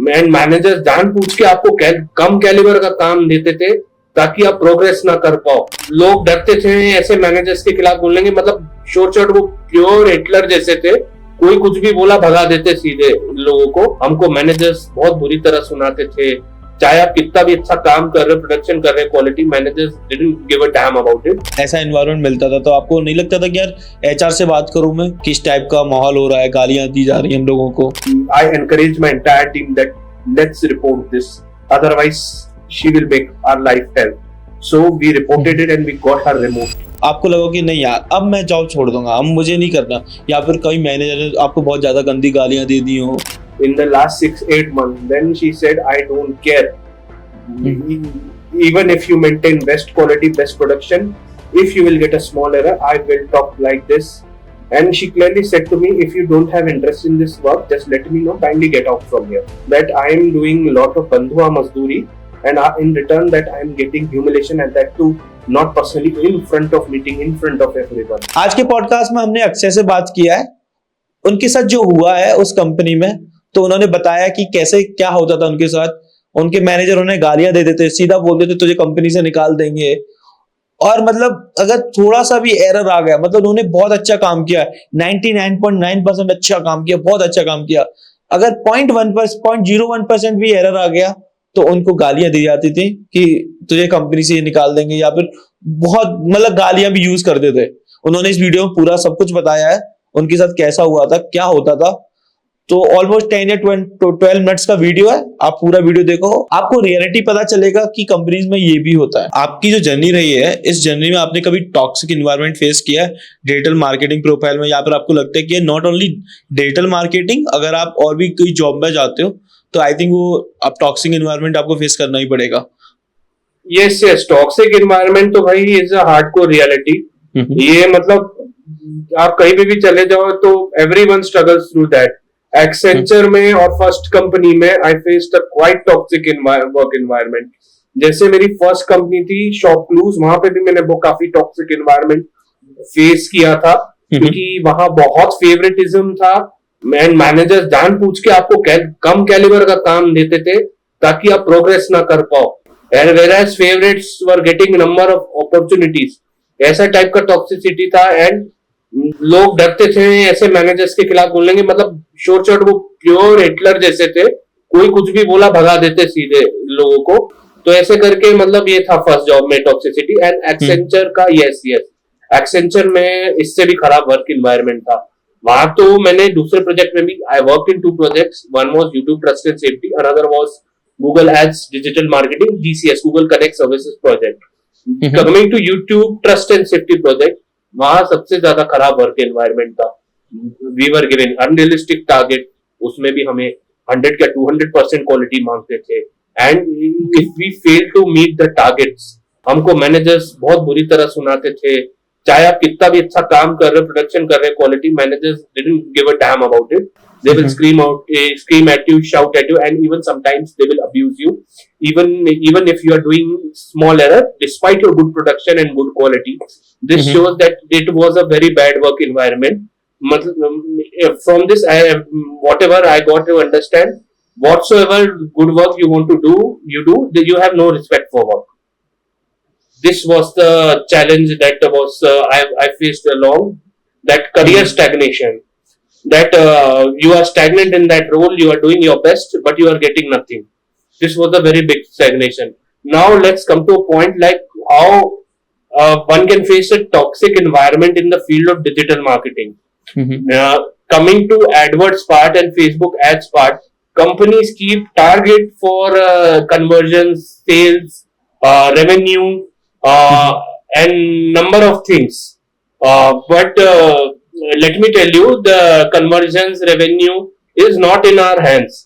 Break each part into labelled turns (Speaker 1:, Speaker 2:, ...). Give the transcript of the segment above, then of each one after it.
Speaker 1: And manager जानबूझ के आपको कम कैलिबर का काम देते थे ताकि आप प्रोग्रेस ना कर पाओ। लोग डरते थे ऐसे मैनेजर्स के खिलाफ बोलेंगे, मतलब शॉर्ट शॉर्ट वो प्योर हिटलर जैसे थे, कोई कुछ भी बोला भगा देते सीधे लोगों को। हमको मैनेजर्स बहुत बुरी तरह सुनाते थे, चाहे आप कितना भी अच्छा काम कर रहे हो, प्रोडक्शन कर रहे हो, quality, managers didn't give a damn about it.
Speaker 2: ऐसा एनवायरनमेंट मिलता था तो आपको नहीं लगता था कि यार एचआर से बात करूं मैं, किस टाइप का माहौल हो रहा है, गालियां दी जा रही हैं हम लोगों को?
Speaker 1: I encourage my entire team that let's report this, otherwise she will make our life hell. So we reported it and we got her removed.
Speaker 2: आपको लगा कि नहीं यार अब मैं जॉब छोड़ दूंगा, अब मुझे नहीं करना, या फिर कोई मैनेजर ने आपको बहुत ज्यादा गंदी गालियां दे दी हो?
Speaker 1: In the last 6-8 months, then she said, I don't care. Even if you maintain best quality, best production, if you will get a small error, I will talk like this. And she clearly said to me, if you don't have interest in this work, just let me know, kindly get out from here. That I am doing a lot of bandhua mazduri, and in return that I am getting humiliation, and that too not personally, in front of meeting, in front of everyone.
Speaker 2: आज के podcast में हमने अक्षय से बात किया है, उनके साथ जो हुआ है उस कंपनी में, तो उन्होंने बताया कि कैसे क्या होता था उनके साथ। उनके मैनेजर उन्हें गालियां दे देते, सीधा बोलते थे तुझे कंपनी से निकाल देंगे। और मतलब अगर थोड़ा सा भी एरर आ गया, मतलब उन्होंने बहुत अच्छा काम किया, 99.9% अच्छा काम किया, बहुत अच्छा काम किया, अगर 0.01% भी एरर आ गया तो उनको गालियां दी जाती थी कि तुझे कंपनी से निकाल देंगे, या फिर बहुत मतलब गालियां भी यूज करते थे। उन्होंने इस वीडियो में पूरा सब कुछ बताया है, उनके साथ कैसा हुआ था, क्या होता था। तो ऑलमोस्ट 10 या 12 मिनट्स का वीडियो है, आप पूरा वीडियो देखो, आपको रियलिटी पता चलेगा कि कंपनीज में ये भी होता है। आपकी जो जर्नी रही है, इस जर्नी में आपने कभी टॉक्सिक इन्वायरमेंट फेस किया है डिजिटल मार्केटिंग प्रोफाइल में, या फिर आपको लगता है कि नॉट ओनली डिजिटल मार्केटिंग, अगर आप और भी कोई जॉब में जाते हो तो आई थिंक वो आप टॉक्सिक इन्वायरमेंट आपको फेस करना ही पड़ेगा?
Speaker 1: यस, टॉक्सिक इन्वायरमेंट तो भाई इज अ हार्डकोर रियलिटी। ये मतलब आप कहीं भी चले जाओ तो everyone struggles through that. Accenture में और फर्स्ट कंपनी में I faced a quite toxic work environment. जैसे मेरी फर्स्ट कंपनी थी शॉपक्लूज, वहां पे भी मैंने वो काफी टॉक्सिक एनवायरनमेंट फेस किया था, क्योंकि वहां बहुत फेवरेटिज्म था एंड मैनेजर जानबूझ के आपको कम कैलिबर का काम देते थे ताकि आप प्रोग्रेस ना कर पाओ, and whereas favourites were getting number of opportunities. ऐसा टाइप का टॉक्सिसिटी था एंड लोग डरते थे ऐसे मैनेजर्स के खिलाफ बोलेंगे, मतलब शॉर्ट शॉर्ट वो प्योर हिटलर जैसे थे, कोई कुछ भी बोला भगा देते सीधे लोगों को। तो ऐसे करके मतलब ये था फर्स्ट जॉब में टॉक्सिसिटी। एंड एक्सेंचर का यस एक्सेंचर में इससे भी खराब वर्क एनवायरनमेंट था। वहां तो मैंने दूसरे प्रोजेक्ट में भी I work in 2 projects, one was YouTube trust and safety, another was Google ads digital marketing, GCS Google connect services project. Coming to YouTube trust and safety project, वहां सबसे ज्यादा खराब वर्क एनवायरनमेंट था। We were given unrealistic target, उसमें भी हमें 100 या 200% quality मांगते थे, and if we fail to meet the targets, हमको मैनेजर्स बहुत बुरी तरह सुनाते थे। चाहे आप कितना भी अच्छा काम कर रहे हो, प्रोडक्शन कर रहे हो, quality, managers didn't give a damn about it. They will scream at you, shout at you, and even sometimes they will abuse you. Even if you are doing small error, despite your good production and good quality, this shows that it was a very bad work environment. From this, whatever I got to understand, whatsoever good work you want to do, you have no respect for work. This was the challenge that was I faced along that career stagnation. That you are stagnant in that role, you are doing your best, but you are getting nothing. This was a very big stagnation. Now let's come to a point like how one can face a toxic environment in the field of digital marketing. Coming to AdWords part and Facebook ads part, companies keep target for conversions, sales, revenue, and number of things. But let me tell you, the conversions revenue is not in our hands.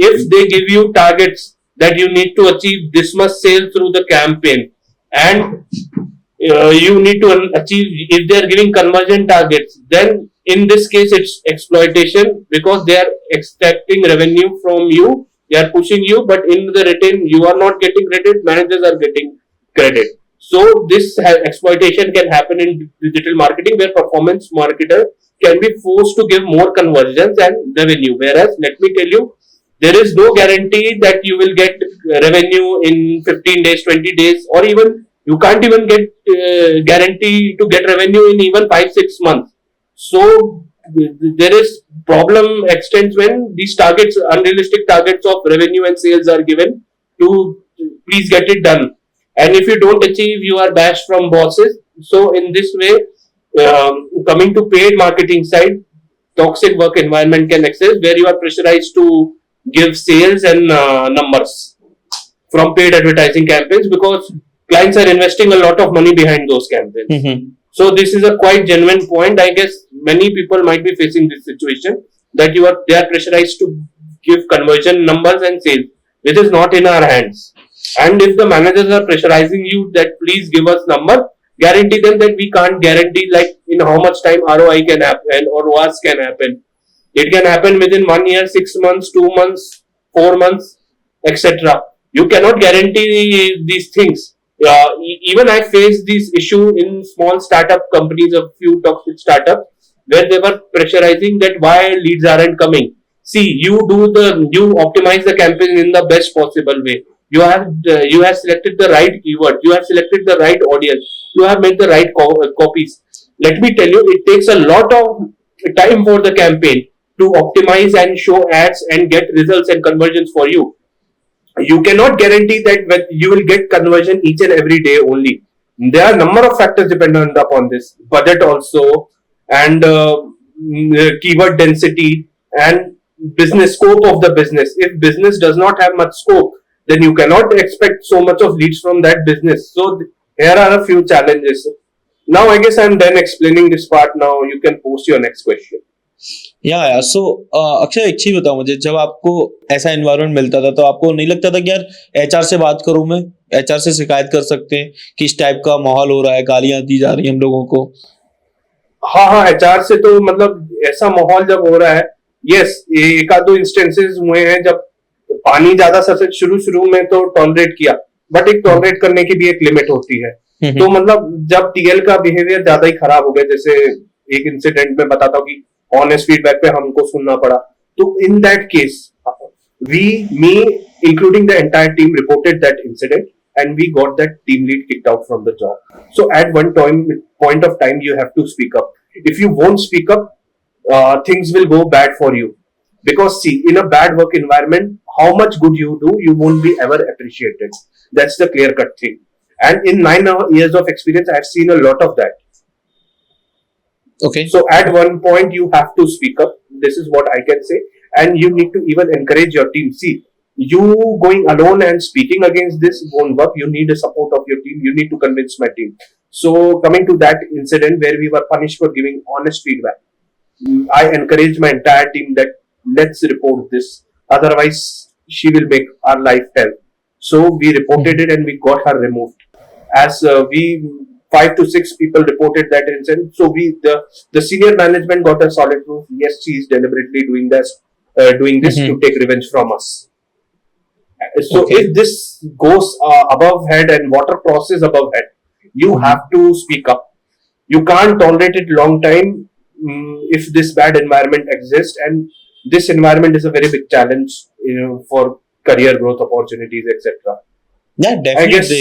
Speaker 1: If they give you targets that you need to achieve this much sales through the campaign, and you need to achieve, if they are giving conversion targets, then in this case it's exploitation, because they are extracting revenue from you, they are pushing you, but in the return you are not getting credit, managers are getting credit. So this exploitation can happen in digital marketing, where performance marketer can be forced to give more conversions and revenue. Whereas, let me tell you, there is no guarantee that you will get revenue in 15 days, 20 days, or even you can't even get guarantee to get revenue in even 5-6 months. So there is problem extends when these targets, unrealistic targets of revenue and sales are given to please get it done, and if you don't achieve, you are bashed from bosses. So in this way, coming to paid marketing side, toxic work environment can exist where you are pressurized to give sales and numbers from paid advertising campaigns, because clients are investing a lot of money behind those campaigns. So this is a quite genuine point. I guess many people might be facing this situation that they are pressurized to give conversion numbers and sales, which is not in our hands. And if the managers are pressurizing you that please give us number, guarantee them that we can't guarantee like in how much time ROI can happen or ROAS can happen. It can happen within 1 year, 6 months, 2 months, 4 months, etc. You cannot guarantee these things. Even I faced this issue in small startup companies, a few toxic startups, where they were pressurizing that why leads aren't coming. See, you optimize the campaign in the best possible way. You have selected the right keyword. You have selected the right audience. You have made the right copies. Let me tell you, it takes a lot of time for the campaign to optimize and show ads and get results and conversions for you. You cannot guarantee that you will get conversion each and every day only. There are a number of factors dependent upon this. Budget also, and keyword density, and business scope of the business. If business does not have much scope, then you cannot expect so much of leads from that business. So here are a few challenges. Now I guess I'm done explaining this part. Now you can post your next question.
Speaker 2: या सो अक्षय, एक चीज बताओ मुझे, जब आपको ऐसा environment मिलता था तो आपको नहीं लगता था कि यार एचआर से बात करूं, मैं एचआर से शिकायत कर सकते हैं कि इस टाइप का माहौल हो रहा है, गालियां दी जा रही हैं हम लोगों को?
Speaker 1: हाँ, एचआर से तो मतलब ऐसा माहौल जब हो रहा है, यस, एक आध दो इंस्टेंसेस हुए हैं जब पानी ज्यादा शुरू में तो टॉलरेट किया, बट एक टॉलरेट करने की भी एक लिमिट होती है। तो मतलब जब टीएल का बिहेवियर ज्यादा ही खराब हो गया, जैसे एक इंसिडेंट में बताता हूँ कि ऑनेस्ट फीडबैक पे हमको सुनना पड़ा, तो in that case me including the entire team reported that incident, and we got that team lead kicked out from the job. So at one point of time you have to speak up. If you won't speak up, things will go bad for you, because see, in a bad work environment, how much good you do, you won't be ever appreciated. That's the clear cut thing, and in 9 years of experience I have seen a lot of that.
Speaker 2: Okay.
Speaker 1: So at one point you have to speak up. This is what I can say, and you need to even encourage your team. See, you going alone and speaking against this won't work. You need the support of your team. You need to convince my team. So coming to that incident where we were punished for giving honest feedback, I encouraged my entire team that let's report this. Otherwise, she will make our life hell. So we reported it and we got her removed. As 5 to 6 people reported that incident. So the senior management got a solid proof. Yes, she is deliberately doing this to take revenge from us. So if this goes above head and water crosses above head, you have to speak up. You can't tolerate it long time if this bad environment exists, and this environment is a very big challenge, for career growth opportunities, etc.
Speaker 2: Yeah, definitely.
Speaker 1: I guess.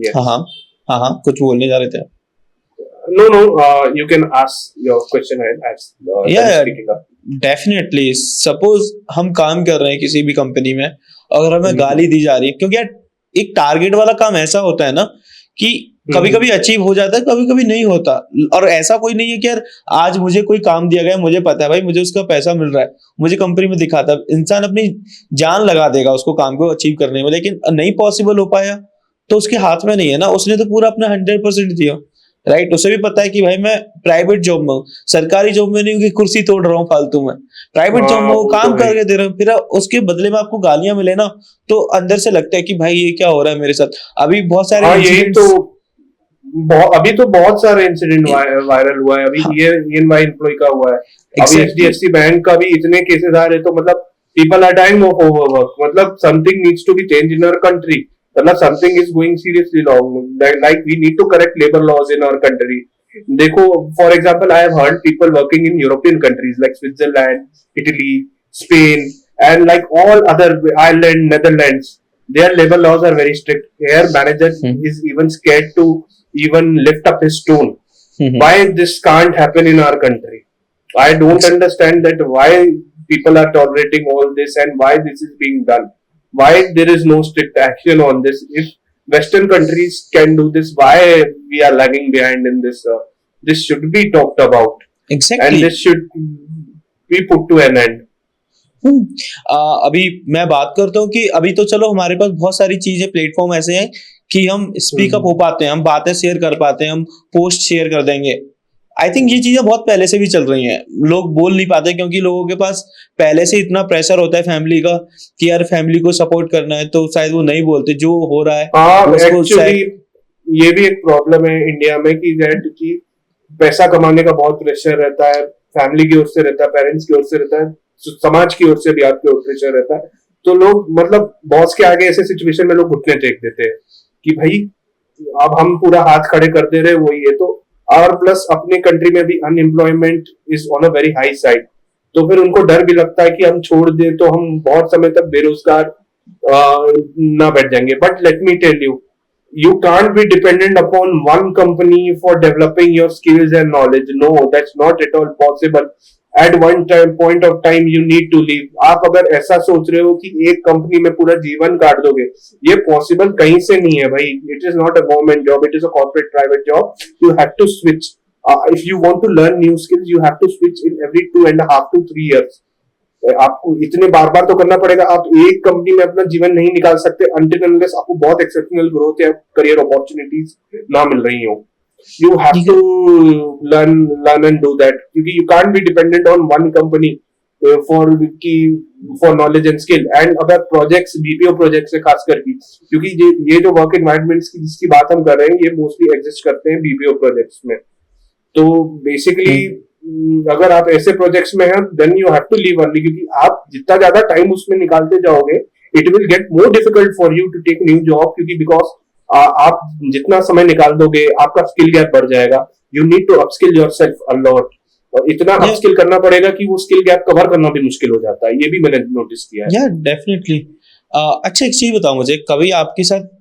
Speaker 1: Yes.
Speaker 2: हाँ, कुछ बोलने जा रहे थे?
Speaker 1: No, you can ask your question and ask.
Speaker 2: Definitely. Suppose हम काम कर रहे हैं किसी भी कंपनी में, अगर हमें गाली दी जा रही है, क्योंकि यार एक टारगेट वाला काम ऐसा होता है ना कि कभी कभी अचीव हो जाता है, कभी कभी नहीं होता, और ऐसा कोई नहीं है कि यार आज मुझे कोई काम दिया गया, मुझे पता है भाई मुझे उसका पैसा मिल रहा है, मुझे कंपनी में दिखाता है, इंसान अपनी जान लगा देगा उसको काम को अचीव करने में, लेकिन नहीं पॉसिबल हो पाया तो उसके हाथ में नहीं है ना, उसने तो पूरा अपना 100% दिया, राइट? उसे भी पता है कि भाई मैं प्राइवेट जॉब में हूँ, सरकारी जॉब में नहीं हूँ कि कुर्सी तोड़ रहा हूँ फालतू में, प्राइवेट जॉब में हूँ, काम करके दे रहा हूँ, फिर उसके बदले में आपको गालियां मिले ना, तो अंदर से लगता है कि भाई ये क्या हो रहा है मेरे साथ। अभी बहुत सारे
Speaker 1: अभी तो बहुत सारे इंसिडेंट वायरल हुआ है। अभी ये EY एम्प्लॉय का हुआ है, अभी HDFC बैंक का भी इतने केसेस आ रहे, तो मतलब people are dying of overwork, मतलब something needs to be change in our country, मतलब something is going seriously wrong, like we need to correct labour laws in our country. देखो, for example, I have heard people working in European countries like Switzerland, Italy, Spain, and like all other Ireland, Netherlands, their labor laws are very strict. Here, manager is even scared to even lift up his tone. Why this can't happen in our country? I don't understand that why people are tolerating all this and why this is being done. Why there is no strict action on this? If Western countries can do this, why we are lagging behind in this? This should be talked about, and
Speaker 2: exactly
Speaker 1: this should be put to an end.
Speaker 2: अभी मैं बात करता हूँ कि अभी तो चलो हमारे पास बहुत सारी चीजें प्लेटफॉर्म ऐसे हैं कि हम स्पीक अप हो पाते हैं, हम बातें शेयर कर पाते हैं, हम पोस्ट शेयर कर देंगे। आई थिंक ये चीजें बहुत पहले से भी चल रही हैं, लोग बोल नहीं पाते क्योंकि लोगों के पास पहले से इतना प्रेशर होता है फैमिली का कि यार फैमिली को सपोर्ट करना है, तो शायद वो नहीं बोलते जो हो रहा है
Speaker 1: हाँ,
Speaker 2: उसको
Speaker 1: एक्चुअली ये भी एक प्रॉब्लम है इंडिया में कि that कि पैसा कमाने का बहुत प्रेशर रहता है, फैमिली की ओर से रहता है, पेरेंट्स की ओर से रहता है, समाज की ओर से भी आपके ओर प्रेशर रहता है। तो लोग मतलब बॉस के आगे ऐसे सिचुएशन में लोग घुटने टेक देते हैं कि भाई अब हम पूरा हाथ खड़े कर दे रहे हैं, वही है। तो और प्लस अपने कंट्री में भी unemployment is on a very high side, तो फिर उनको डर भी लगता है कि हम छोड़ दे तो हम बहुत समय तक बेरोजगार ना बैठ जाएंगे। But let me tell you, you can't be dependent upon one company for developing your skills and knowledge. No, that's not at all possible. At one time point of time you need to leave. आप अगर ऐसा सोच रहे हो कि एक company में पूरा जीवन काट दोगे, ये पॉसिबल कहीं से नहीं है भाई। It is not a government job, it is a corporate private job. You have to switch. If you want to learn new skills, you have to switch in every 2.5 to 3 years. आपको इतने बार बार तो करना पड़ेगा। आप एक company में अपना जीवन नहीं निकाल सकते until unless आपको बहुत एक्सेप्शनल ग्रोथ या करियर अपॉर्चुनिटीज ना मिल रही हो। You have to learn and do that, क्योंकि you can't be dependent on one company for knowledge and skill. And अगर प्रोजेक्ट्स बीपीओ प्रोजेक्ट्स है खास करके, क्योंकि ये जो वर्क एनवायरमेंट्स की जिसकी बात हम कर रहे हैं, ये मोस्टली एग्जिस्ट करते हैं बीपीओ प्रोजेक्ट्स में। तो बेसिकली अगर आप ऐसे प्रोजेक्ट्स में हैं, then you have to leave early, क्योंकि आप जितना ज्यादा टाइम उसमें निकालते जाओगे, it will get more difficult for you to take new job, क्योंकि बिकॉज आप जितना समय निकाल दोगे आपका स्किल गैप बढ़ जाएगा। You need to upskill yourself a lot, और इतना अपस्किल करना पड़ेगा कि वो स्किल गैप कवर करना भी मुश्किल हो जाता है। ये भी मैंने नोटिस किया है।
Speaker 2: डेफिनेटली। अच्छा एक चीज बताओ मुझे, कभी आपके साथ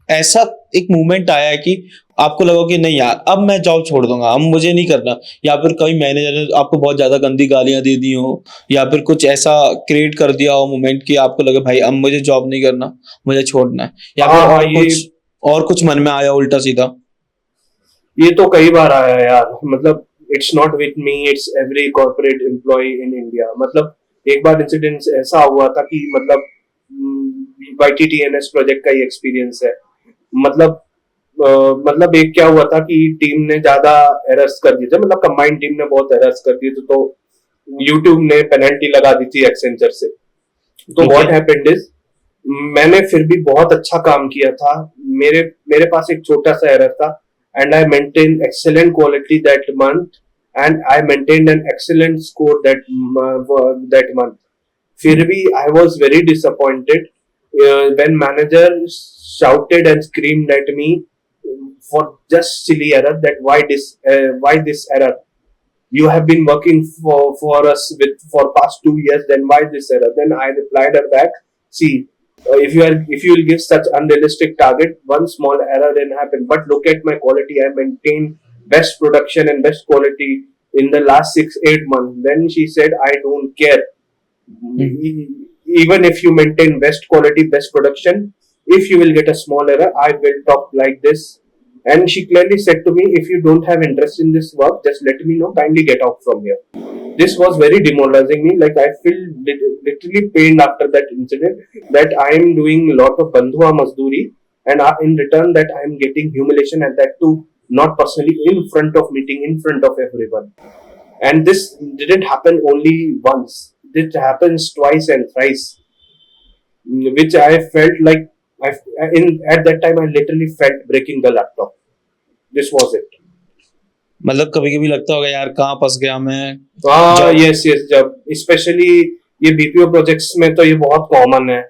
Speaker 2: ऐसा एक मूवमेंट आया है कि आपको लगा कि नहीं यार अब मैं जॉब छोड़ दूंगा, अब मुझे नहीं करना, या फिर कभी मैनेजर ने आपको बहुत ज्यादा गंदी गालियां दे दी हो, या फिर कुछ ऐसा क्रिएट कर दिया हो मूवमेंट कि आपको लगे भाई अब मुझे जॉब नहीं करना, मुझे छोड़ना है, या फिर और कुछ मन में आया उल्टा सीधा?
Speaker 1: ये तो कई बार आया यार, मतलब it's not with me, it's every corporate employ in India. मतलब एक बार इंसिडेंट ऐसा हुआ था कि मतलब YTTNS प्रोजेक्ट का ही एक्सपीरियंस है। मतलब एक क्या हुआ था कि टीम ने ज्यादा एरर्स कर दिए थे, मतलब कंबाइंड टीम ने बहुत एरर्स कर दिए थे, तो यूट्यूब ने पेनल्टी लगा दी थी एक्सेंचर से। तो व्हाट हैपेंड इज, मैंने फिर भी बहुत अच्छा काम किया था। मेरे पास एक छोटा सा एरर था, and I maintain excellent quality that month, and I maintain an excellent score that month. फिर भी I was very disappointed when manager shouted and screamed at me for just silly error, that why this error, you have been working for us for past 2 years, then why this error? Then I replied her back, see, if you will give such unrealistic target, one small error then happen, but look at my quality, I maintain best production and best quality in the last 6-8 months. Then she said, I don't care, even if you maintain best quality, best production, if you will get a small error, I will talk like this. And she clearly said to me, if you don't have interest in this work, just let me know, kindly get out from here. This was very demoralizing me. Like I feel literally pained after that incident, that I am doing a lot of bandhua mazduri, and in return that I am getting humiliation, and that too not personally, in front of meeting, in front of everyone. And this didn't happen only once. It happens twice and thrice, which I felt like at that time I literally felt breaking the laptop. This was it.
Speaker 2: मतलब कभी कभी लगता होगा यार कहाँ फंस गया मैं।
Speaker 1: यस, जब स्पेशली ये बीपीओ प्रोजेक्ट्स में तो ये बहुत कॉमन है।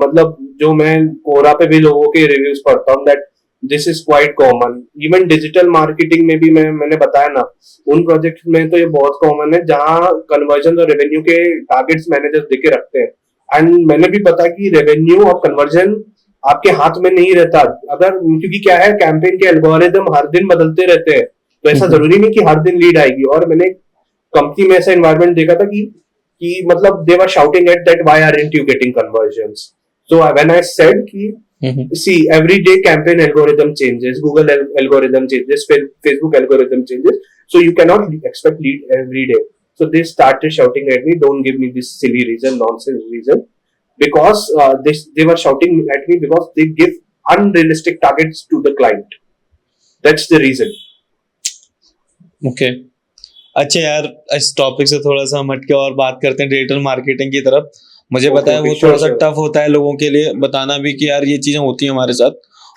Speaker 1: मतलब जो मैं कोरा पे भी लोगों के रिव्यूज पढ़ता हूँ, that this is quite common. Even digital marketing में भी मैंने बताया ना, उन प्रोजेक्ट में तो ये बहुत कॉमन है जहाँ कन्वर्जन और रेवेन्यू के टारगेट्स मैनेजर्स देके रखते हैं। एंड मैंने भी पता कि रेवेन्यू और कन्वर्जन आपके हाथ में नहीं रहता, अगर क्योंकि क्या है, कैंपेन के एल्गोरिदम हर दिन बदलते रहते हैं, तो ऐसा जरूरी नहीं कि हर दिन लीड आएगी। और मैंने कंपनी में ऐसा एनवायरनमेंट देखा था कि मतलब they were shouting at that why aren't you getting convergence. So when I said कि see every day campaign algorithm changes, Google algorithm changes, Facebook algorithm changes, so you cannot expect lead every day. So they started shouting at me, don't give me this silly reason, nonsense reason, because they were shouting at me because they give unrealistic targets to the client. That's the reason.
Speaker 2: Okay अच्छा यार, इस topic से थोड़ा सा हम हटके और बात करते हैं डिजिटल मार्केटिंग की तरफ। मुझे पता है वो थोड़ा सा टफ होता है लोगों के लिए बताना भी कि यार ये चीजें होती हैं हमारे साथ,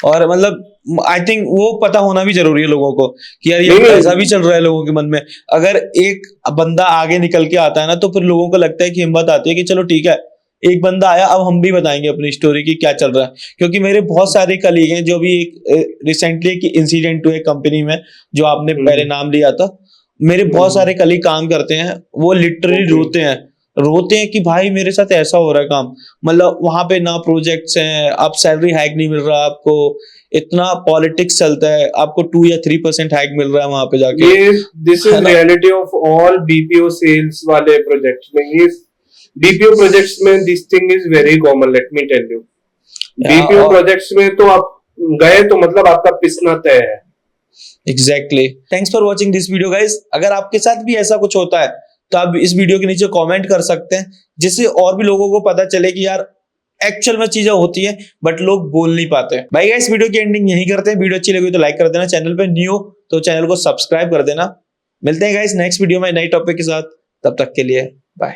Speaker 2: और मतलब आई थिंक वो पता होना भी जरूरी है लोगों को कि यार ये ऐसा भी चल रहा है लोगों के मन में। अगर एक बंदा आगे निकल के आता है ना, तो फिर लोगों को लगता है कि हिम्मत आती है कि चलो ठीक है, एक बंदा आया, अब हम भी बताएंगे अपनी स्टोरी की क्या चल रहा है। क्योंकि मेरे बहुत सारे कलीग हैं जो भी एक रिसेंटली एक इंसिडेंट हुए कंपनी में, जो आपने पहले नाम लिया था, मेरे बहुत सारे कलीग काम करते हैं, वो लिटरली रोते हैं कि भाई मेरे साथ ऐसा हो रहा है काम, मतलब वहां पे ना प्रोजेक्ट्स हैं, आप सैलरी हाइक नहीं मिल रहा, आपको इतना पॉलिटिक्स चलता है, आपको 2 या 3% हाइक मिल रहा है वहां पे जाके।
Speaker 1: ये this is reality of all BPO sales वाले प्रोजेक्ट्स में। ये बीपीओ प्रोजेक्ट्स में this thing is very common, let me tell you. बीपीओ प्रोजेक्ट्स में तो आप गए तो मतलब आपका पिसना तय है।
Speaker 2: Exactly. Thanks for watching this video guys. अगर आपके साथ भी ऐसा कुछ होता है तो आप इस वीडियो के नीचे कमेंट कर सकते हैं, जिससे और भी लोगों को पता चले कि यार एक्चुअल में चीजें होती हैं बट लोग बोल नहीं पाते। भाई गाइस, वीडियो की एंडिंग यही करते हैं। वीडियो अच्छी लगी तो लाइक कर देना, चैनल पे न्यू हो तो चैनल को सब्सक्राइब कर देना। मिलते हैं गाइस नेक्स्ट वीडियो में नई टॉपिक के साथ, तब तक के लिए बाय।